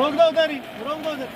रोक दो उधर ही, रोक दो उधर।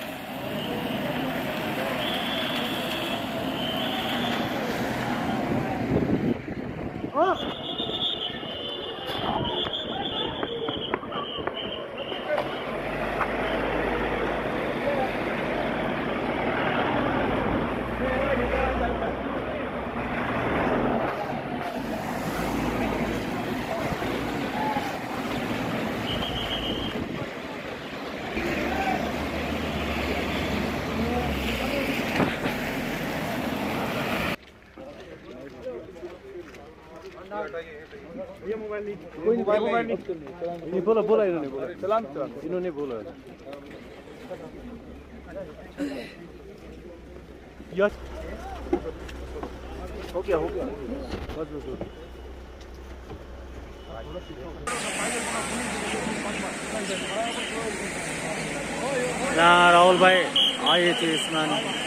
ये मोबाइल नहीं, कोई मोबाइल नहीं बोला बोला इन्होंने बोला चलान इन्होंने बोला यस हो गया बस यहाँ राहुल भाई आए थे इसमें